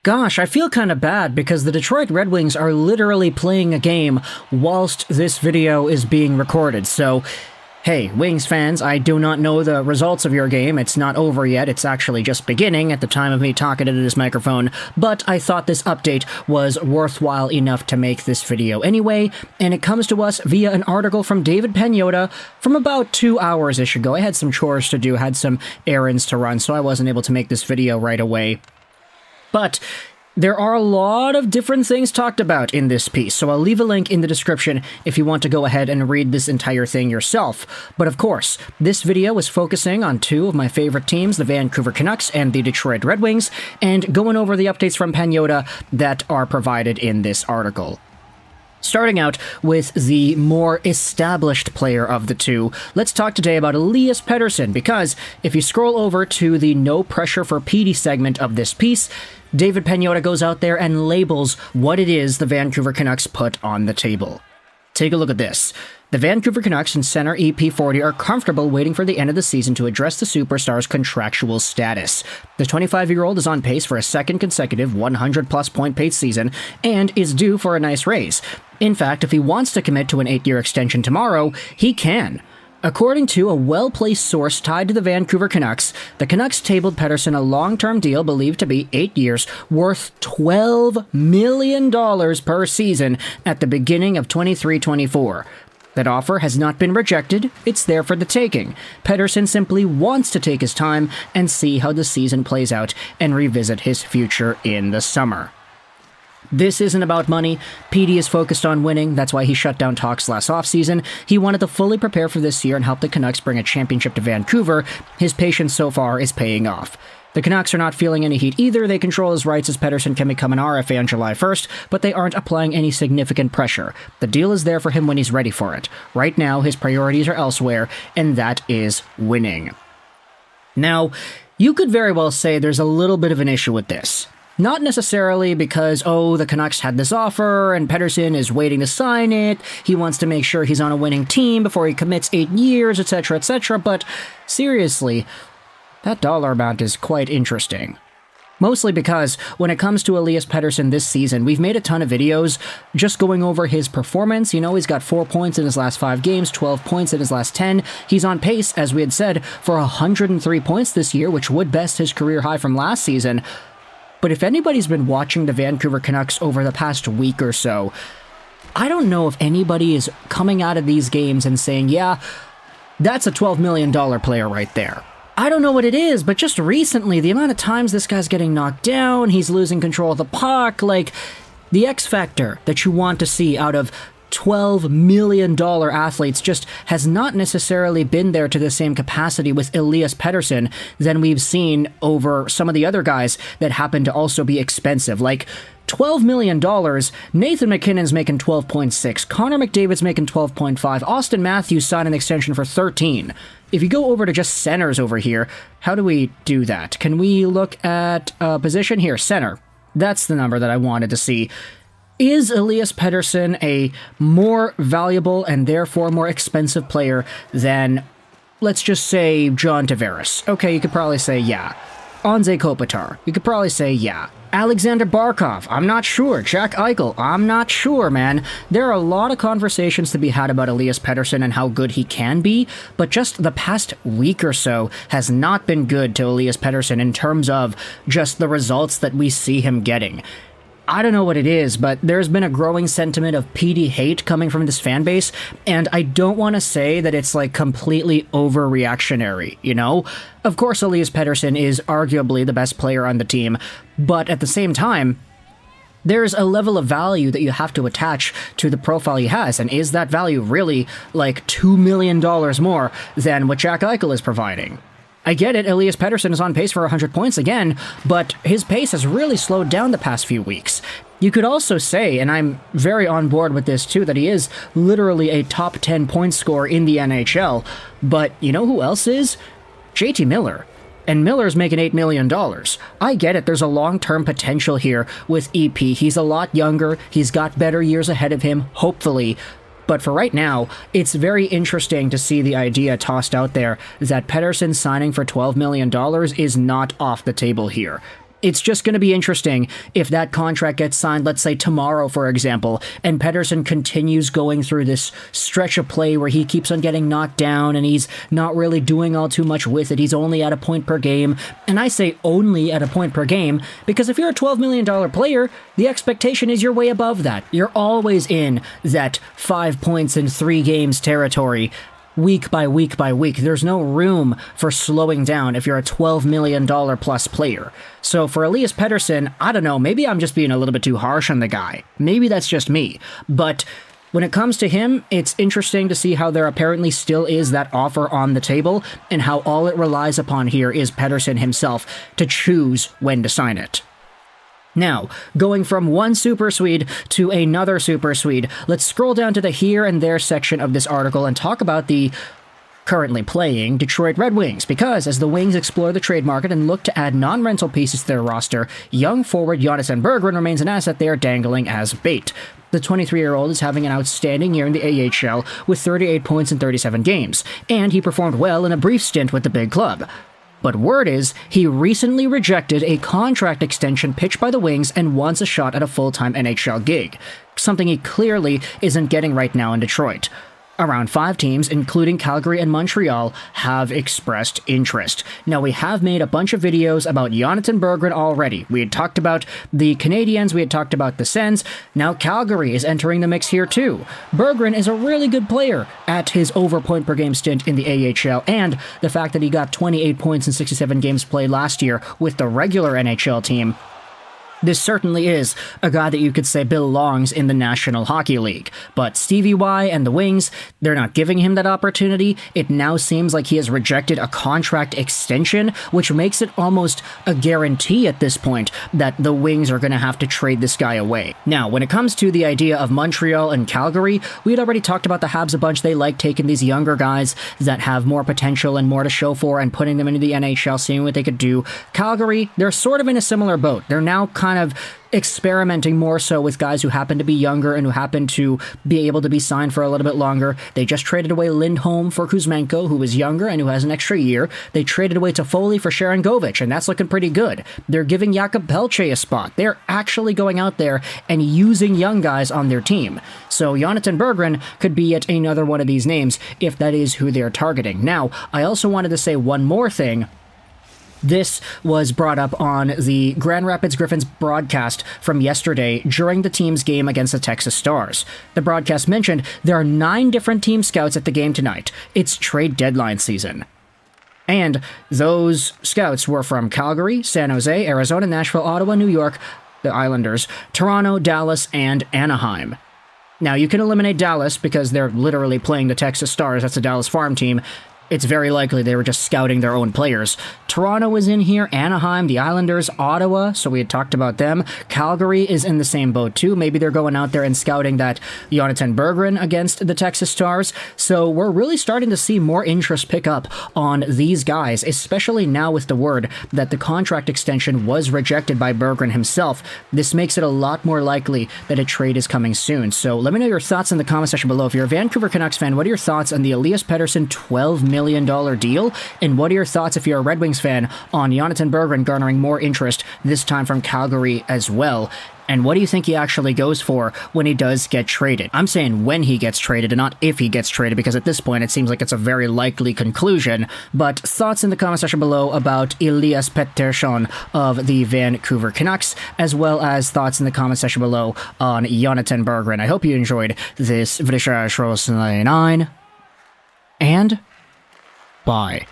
Gosh, I feel kind of bad because the Detroit Red Wings are literally playing a game whilst this video is being recorded. So, hey, Wings fans, I do not know the results of your game. It's not over yet. It's actually just beginning at the time of me talking into this microphone. But I thought this update was worthwhile enough to make this video anyway. And it comes to us via an article from David Pagnotta from about 2 hours-ish ago. I had some chores to do, had some errands to run, so I wasn't able to make this video right away. But there are a lot of different things talked about in this piece, so I'll leave a link in the description if you want to go ahead and read this entire thing yourself. But of course, this video is focusing on two of my favorite teams, the Vancouver Canucks and the Detroit Red Wings, and going over the updates from Pagnotta that are provided in this article. Starting out with the more established player of the two, let's talk today about Elias Pettersson, because if you scroll over to the No Pressure for Petey segment of this piece, David Pagnotta goes out there and labels what it is the Vancouver Canucks put on the table. Take a look at this. The Vancouver Canucks and center EP40 are comfortable waiting for the end of the season to address the superstar's contractual status. The 25-year-old is on pace for a second consecutive 100-plus point pace season and is due for a nice raise. In fact, if he wants to commit to an 8-year extension tomorrow, he can. According to a well-placed source tied to the Vancouver Canucks, the Canucks tabled Pettersson a long-term deal believed to be 8 years, worth $12 million per season at the beginning of 23-24. That offer has not been rejected, it's there for the taking. Pettersson simply wants to take his time and see how the season plays out and revisit his future in the summer. This isn't about money. Petey is focused on winning. That's why he shut down talks last offseason. He wanted to fully prepare for this year and help the Canucks bring a championship to Vancouver. His patience so far is paying off. The Canucks are not feeling any heat either. They control his rights as Pettersson can become an RFA on July 1st, but they aren't applying any significant pressure. The deal is there for him when he's ready for it. Right now, his priorities are elsewhere, and that is winning. Now, you could very well say there's a little bit of an issue with this. Not necessarily because, the Canucks had this offer and Pettersson is waiting to sign it, he wants to make sure he's on a winning team before he commits 8 years, etc., but seriously, that dollar amount is quite interesting. Mostly because when it comes to Elias Pettersson this season, we've made a ton of videos just going over his performance. You know, he's got 4 points in his last 5 games, 12 points in his last 10. He's on pace, as we had said, for 103 points this year, which would best his career high from last season. But if anybody's been watching the Vancouver Canucks over the past week or so, I don't know if anybody is coming out of these games and saying, yeah, that's a $12 million player right there. I don't know what it is, but just recently, the amount of times this guy's getting knocked down, he's losing control of the puck, like, the X factor that you want to see out of $12 million athletes just has not necessarily been there to the same capacity with Elias Pettersson than we've seen over some of the other guys that happen to also be expensive. Like, $12 million, Nathan MacKinnon's making 12.6, Connor McDavid's making 12.5, Austin Matthews signed an extension for 13. If you go over to just centers over here, how do we do that? Can we look at a position here? Center. That's the number that I wanted to see. Is Elias Pettersson a more valuable and therefore more expensive player than, let's just say, John Tavares? Okay, you could probably say yeah. Anze Kopitar, you could probably say yeah. Alexander Barkov, I'm not sure. Jack Eichel, I'm not sure, man. There are a lot of conversations to be had about Elias Pettersson and how good he can be, but just the past week or so has not been good to Elias Pettersson in terms of just the results that we see him getting. I don't know what it is, but there's been a growing sentiment of Petey hate coming from this fan base, and I don't want to say that it's like completely overreactionary, you know? Of course, Elias Pettersson is arguably the best player on the team, but at the same time, there's a level of value that you have to attach to the profile he has, and is that value really like $2 million more than what Jack Eichel is providing? I get it, Elias Pettersson is on pace for 100 points again, but his pace has really slowed down the past few weeks. You could also say, and I'm very on board with this too, that he is literally a top 10 point scorer in the NHL, but you know who else is? JT Miller. And Miller's making $8 million. I get it, there's a long-term potential here with EP. He's a lot younger, he's got better years ahead of him, hopefully. But for right now, it's very interesting to see the idea tossed out there that Pettersson signing for $12 million is not off the table here. It's just going to be interesting if that contract gets signed, let's say tomorrow, for example, and Pettersson continues going through this stretch of play where he keeps on getting knocked down and he's not really doing all too much with it. He's only at a point per game. And I say only at a point per game because if you're a $12 million player, the expectation is you're way above that. You're always in that 5 points in 3 games territory. Week by week by week. There's no room for slowing down if you're a $12 million plus player. So for Elias Pettersson, I don't know, maybe I'm just being a little bit too harsh on the guy. Maybe that's just me. But when it comes to him, it's interesting to see how there apparently still is that offer on the table and how all it relies upon here is Pettersson himself to choose when to sign it. Now, going from one super Swede to another super Swede, let's scroll down to the here and there section of this article and talk about the currently playing Detroit Red Wings, because as the Wings explore the trade market and look to add non-rental pieces to their roster, young forward Jonatan Berggren remains an asset they are dangling as bait. The 23-year-old is having an outstanding year in the AHL with 38 points in 37 games, and he performed well in a brief stint with the big club. But word is, he recently rejected a contract extension pitched by the Wings and wants a shot at a full-time NHL gig, something he clearly isn't getting right now in Detroit. Around 5 teams, including Calgary and Montreal, have expressed interest. Now, we have made a bunch of videos about Jonatan Berggren already. We had talked about the Canadiens, we had talked about the Sens. Now Calgary is entering the mix here too. Berggren is a really good player at his over point per game stint in the AHL, and the fact that he got 28 points in 67 games played last year with the regular NHL team. This certainly is a guy that you could say belongs in the National Hockey League. But Stevie Y and the Wings, they're not giving him that opportunity. It now seems like he has rejected a contract extension, which makes it almost a guarantee at this point that the Wings are going to have to trade this guy away. Now, when it comes to the idea of Montreal and Calgary, we had already talked about the Habs a bunch. They like taking these younger guys that have more potential and more to show for and putting them into the NHL, seeing what they could do. Calgary, they're sort of in a similar boat. They're now kind of experimenting more so with guys who happen to be younger and who happen to be able to be signed for a little bit longer. They just traded away Lindholm for Kuzmenko, who is younger and who has an extra year. They traded away Toffoli for Sharon Govich, and that's looking pretty good. They're giving Jakob Pelche a spot. They're actually going out there and using young guys on their team. So Jonatan Berggren could be yet another one of these names if that is who they're targeting. Now, I also wanted to say one more thing. This was brought up on the Grand Rapids Griffins broadcast from yesterday during the team's game against the Texas Stars. The broadcast mentioned there are 9 different team scouts at the game tonight. It's trade deadline season. And those scouts were from Calgary, San Jose, Arizona, Nashville, Ottawa, New York, the Islanders, Toronto, Dallas, and Anaheim. Now, you can eliminate Dallas because they're literally playing the Texas Stars. That's a Dallas farm team. It's very likely they were just scouting their own players. Toronto was in here, Anaheim, the Islanders, Ottawa, so we had talked about them. Calgary is in the same boat too. Maybe they're going out there and scouting that Jonatan Berggren against the Texas Stars. So we're really starting to see more interest pick up on these guys, especially now with the word that the contract extension was rejected by Berggren himself. This makes it a lot more likely that a trade is coming soon. So let me know your thoughts in the comment section below. If you're a Vancouver Canucks fan, what are your thoughts on the Elias Pettersson $12 million deal? And what are your thoughts if you're a Red Wings fan on Jonatan Berggren garnering more interest, this time from Calgary as well? And what do you think he actually goes for when he does get traded? I'm saying when he gets traded and not if he gets traded, because at this point it seems like it's a very likely conclusion. But thoughts in the comment section below about Elias Pettersson of the Vancouver Canucks, as well as thoughts in the comment section below on Jonatan Berggren. I hope you enjoyed this video. And bye.